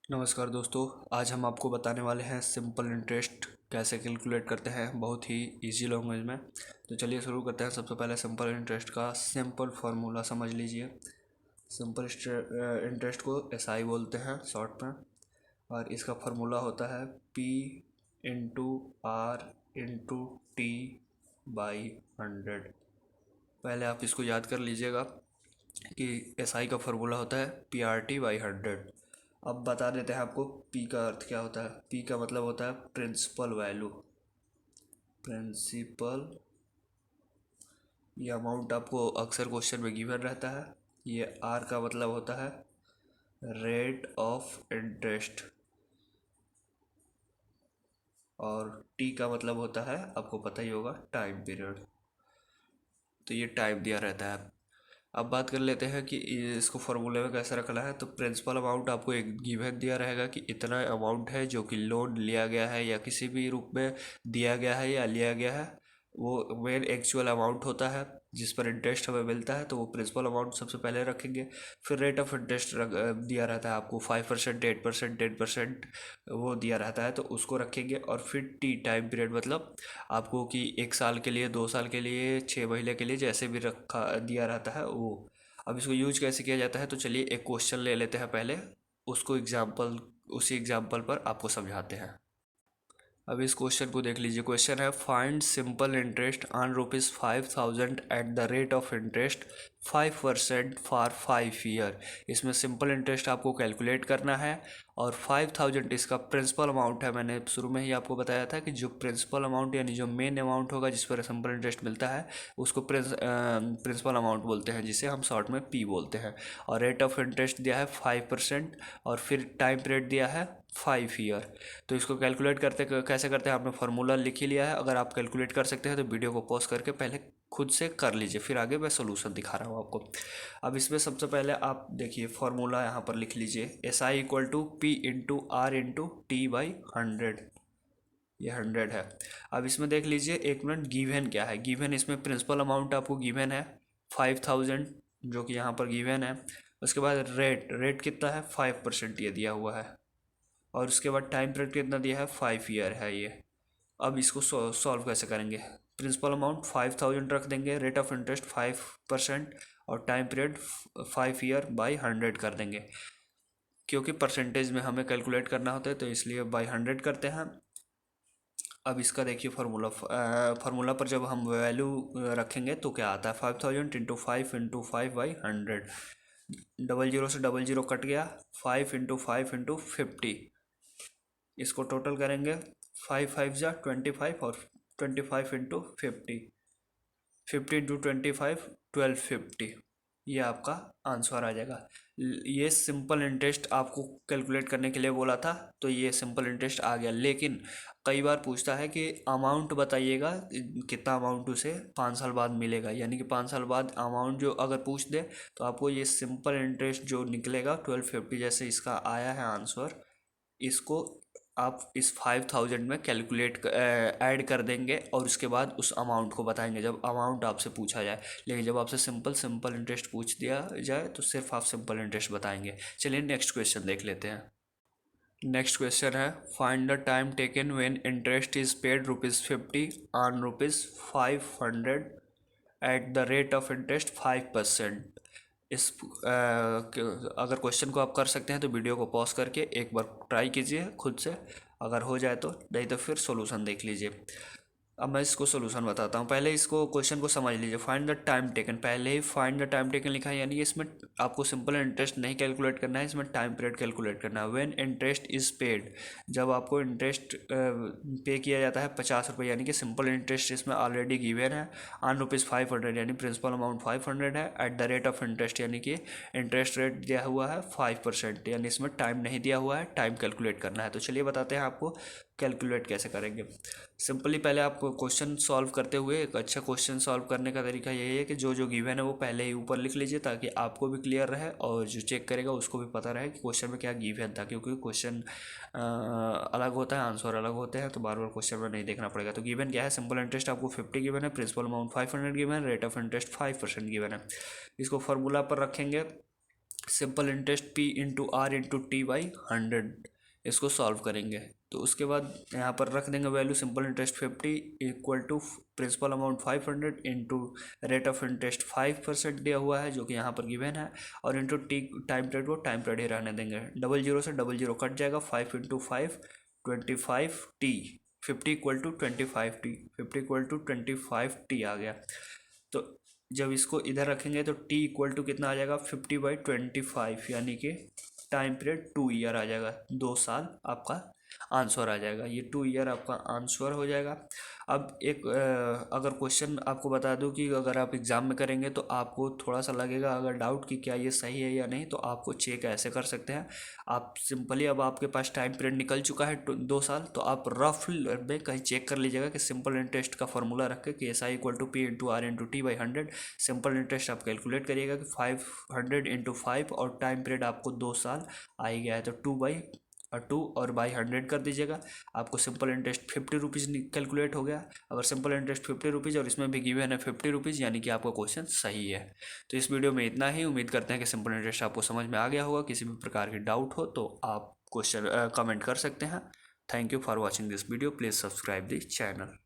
नमस्कार दोस्तों। आज हम आपको बताने वाले हैं सिंपल इंटरेस्ट कैसे कैलकुलेट करते हैं बहुत ही इजी लैंग्वेज में। तो चलिए शुरू करते हैं। सबसे पहले सिंपल इंटरेस्ट का सिंपल फार्मूला समझ लीजिए। सिंपल इंटरेस्ट को एसआई बोलते हैं शॉर्ट में, और इसका फार्मूला होता है P into R into T by 100। पहले आप इसको याद कर लीजिएगा कि एसआई का फार्मूला होता है पी आर टी बाई 100। अब बता देते हैं आपको पी का अर्थ क्या होता है। पी का मतलब होता है प्रिंसिपल वैल्यू। प्रिंसिपल ये अमाउंट आपको अक्सर क्वेश्चन में गिवन रहता है। ये आर का मतलब होता है रेट ऑफ इंटरेस्ट, और टी का मतलब होता है आपको पता ही होगा टाइम पीरियड। तो ये टाइम दिया रहता है। अब बात कर लेते हैं कि इसको फॉर्मूले में कैसे रखना है। तो प्रिंसिपल अमाउंट आपको एक गिवन दिया रहेगा कि इतना अमाउंट है जो कि लोन लिया गया है या किसी भी रूप में दिया गया है या लिया गया है, वो मेन एक्चुअल अमाउंट होता है जिस पर इंटरेस्ट हमें मिलता है। तो वो प्रिंसिपल अमाउंट सबसे पहले रखेंगे। फिर रेट ऑफ इंटरेस्ट दिया रहता है आपको 5%, 8%, 10% वो दिया रहता है, तो उसको रखेंगे। और फिर टी टाइम पीरियड मतलब आपको कि 1 साल के लिए, 2 साल के लिए, 6 महीने के लिए जैसे भी रखा दिया रहता है वो। अब इसको यूज कैसे किया जाता है, तो चलिए एक क्वेश्चन ले लेते हैं पहले, उसको एग्जाम्पल उसी एग्जाम्पल पर आपको समझाते हैं। अब इस क्वेश्चन को देख लीजिए। क्वेश्चन है find simple interest on ₹5,000 at the rate of interest 5% for 5 year. इसमें सिंपल इंटरेस्ट आपको कैलकुलेट करना है, और 5,000 इसका प्रिंसिपल अमाउंट है। मैंने शुरू में ही आपको बताया था कि जो प्रिंसिपल अमाउंट यानी जो मेन अमाउंट होगा जिस पर सिंपल इंटरेस्ट मिलता है उसको प्रिंसिपल अमाउंट बोलते हैं, जिसे हम शॉर्ट में पी बोलते हैं। और रेट ऑफ इंटरेस्ट दिया है 5%, और फिर टाइम पीरियड दिया है 5 ईयर। तो इसको कैलकुलेट करते कैसे करते हैं आपने फार्मूला लिख ही लिया है। अगर आप कैलकुलेट कर सकते हैं तो वीडियो को पॉज करके पहले खुद से कर लीजिए, फिर आगे मैं सोल्यूशन दिखा रहा हूँ आपको। अब इसमें सबसे पहले आप देखिए फार्मूला यहाँ पर लिख लीजिए। S I equal to P into R into T by 100। ये 100 है। अब इसमें देख लीजिए 1 मिनट, गिवन क्या है। गिवन इसमें प्रिंसिपल अमाउंट आपको गिवन है 5,000 जो कि यहाँ पर गिवन है। उसके बाद रेट रेट कितना है 5% ये दिया हुआ है, और उसके बाद टाइम पीरियड कितना दिया है 5 ईयर है ये। अब इसको सॉल्व कैसे करेंगे। प्रिंसिपल अमाउंट 5,000 रख देंगे, रेट ऑफ इंटरेस्ट 5% और टाइम पीरियड 5 ईयर बाई 100 कर देंगे। क्योंकि परसेंटेज में हमें कैलकुलेट करना होता है तो इसलिए बाई 100 करते हैं। अब इसका देखिए फार्मूला पर जब हम वैल्यू रखेंगे तो क्या आता है 5,000 इंटू 5 बाई 100। 00 से 00 कट गया, 5 इंटू 5 इंटू 50। इसको टोटल करेंगे, 5 5 जा 25, और 25 इंटू 50, 50 इंटू 25, 1250। ये आपका आंसर आ जाएगा। ये सिंपल इंटरेस्ट आपको कैलकुलेट करने के लिए बोला था, तो ये सिंपल इंटरेस्ट आ गया। लेकिन कई बार पूछता है कि अमाउंट बताइएगा कितना अमाउंट उसे 5 साल बाद मिलेगा, यानी कि 5 साल बाद अमाउंट जो अगर पूछ दे तो आपको ये सिंपल इंटरेस्ट जो निकलेगा 1250 जैसे इसका आया है आंसर, इसको आप इस 5,000 में कैलकुलेट ऐड कर देंगे, और उसके बाद उस अमाउंट को बताएंगे जब अमाउंट आपसे पूछा जाए। लेकिन जब आपसे सिंपल इंटरेस्ट पूछ दिया जाए तो सिर्फ आप सिंपल इंटरेस्ट बताएंगे। चलिए नेक्स्ट क्वेश्चन देख लेते हैं। नेक्स्ट क्वेश्चन है find the time taken when interest is paid ₹50 on ₹500 at the rate of interest 5%। इस अगर क्वेश्चन को आप कर सकते हैं तो वीडियो को पॉज करके एक बार ट्राई कीजिए खुद से, अगर हो जाए तो, नहीं तो फिर सॉल्यूशन देख लीजिए। अब मैं इसको सोल्यूशन बताता हूँ। पहले इसको क्वेश्चन को समझ लीजिए। फाइंड द टाइम टेकन, पहले ही फाइंड द टाइम टेकन लिखा है, यानी कि इसमें आपको सिंपल इंटरेस्ट नहीं कैलकुलेट करना है, इसमें टाइम पीरियड कैलकुलेट करना है। व्हेन इंटरेस्ट इज पेड, जब आपको इंटरेस्ट पे किया जाता है 50 रुपये, यानी कि सिंपल इंटरेस्ट इसमें ऑलरेडी गिवन है। ऑन ₹500 यानी प्रिंसिपल अमाउंट 500 है, at the rate of interest यानी कि इंटरेस्ट रेट दिया हुआ है 5%, यानी इसमें टाइम नहीं दिया हुआ है, टाइम कैलकुलेट करना है। तो चलिए बताते हैं आपको कैलकुलेट कैसे करेंगे। सिंपली पहले आप क्वेश्चन सॉल्व करते हुए, एक अच्छा क्वेश्चन सॉल्व करने का तरीका यही है कि जो जो गिवन है वो पहले ही ऊपर लिख लीजिए, ताकि आपको भी क्लियर रहे और जो चेक करेगा उसको भी पता रहे कि क्वेश्चन में क्या गिवन था। क्योंकि क्वेश्चन अलग होता है, आंसर अलग होते हैं, तो बार बार क्वेश्चन में नहीं देखना पड़ेगा। तो गिवन क्या है, सिंपल इंटरेस्ट आपको 50 गिवन है, प्रिंसिपल अमाउंट 500 गिवन है, रेट ऑफ इंटरेस्ट 5% गिवन है। इसको फार्मूला पर रखेंगे। Simple interest P into R into T by 100, इसको सॉल्व करेंगे। तो उसके बाद यहाँ पर रख देंगे value simple interest 50 equal to principal amount 500 into rate of interest 5% दिया हुआ है जो कि यहाँ पर गिवन है, और इंटू टी टाइम पीरियड को टाइम पीरियड ही रहने देंगे। 00 से 00 कट जाएगा, 5 into 5 25t, 50 equal to 25t, 50 equal to 25t आ गया। तो जब इसको इधर रखेंगे तो t इक्वल टू कितना आ जाएगा 50/25, यानी कि टाइम पीरियड 2 ईयर आ जाएगा, 2 साल आपका आंसर आ जाएगा। ये 2 ईयर आपका आंसर हो जाएगा। अब एक अगर क्वेश्चन आपको बता दूं कि अगर आप एग्ज़ाम में करेंगे तो आपको थोड़ा सा लगेगा अगर डाउट कि क्या ये सही है या नहीं, तो आपको चेक ऐसे कर सकते हैं। आप सिंपली, अब आपके पास टाइम पीरियड निकल चुका है 2 साल, तो आप रफ में कहीं चेक कर लीजिएगा कि सिंपल इंटरेस्ट का फॉर्मूला रख के कि SI equal to P into R into T by 100, simple interest आप कैलकुलेट करिएगा कि 500 इंटू 5 और टाइम पीरियड आपको 2 साल आ ही गया है, तो 2 और बाई 100 कर दीजिएगा, आपको सिंपल इंटरेस्ट 50 रुपीज़ कैलकुलेट हो गया। अगर सिंपल इंटरेस्ट 50 रुपीज़ और इसमें भी गिवन है 50 रुपीज़, यानी कि आपका क्वेश्चन सही है। तो इस वीडियो में इतना ही। उम्मीद करते हैं कि सिंपल इंटरेस्ट आपको समझ में आ गया होगा। किसी भी प्रकार की डाउट हो तो आप क्वेश्चन कमेंट कर सकते हैं। Thank you for watching this video, please subscribe the channel.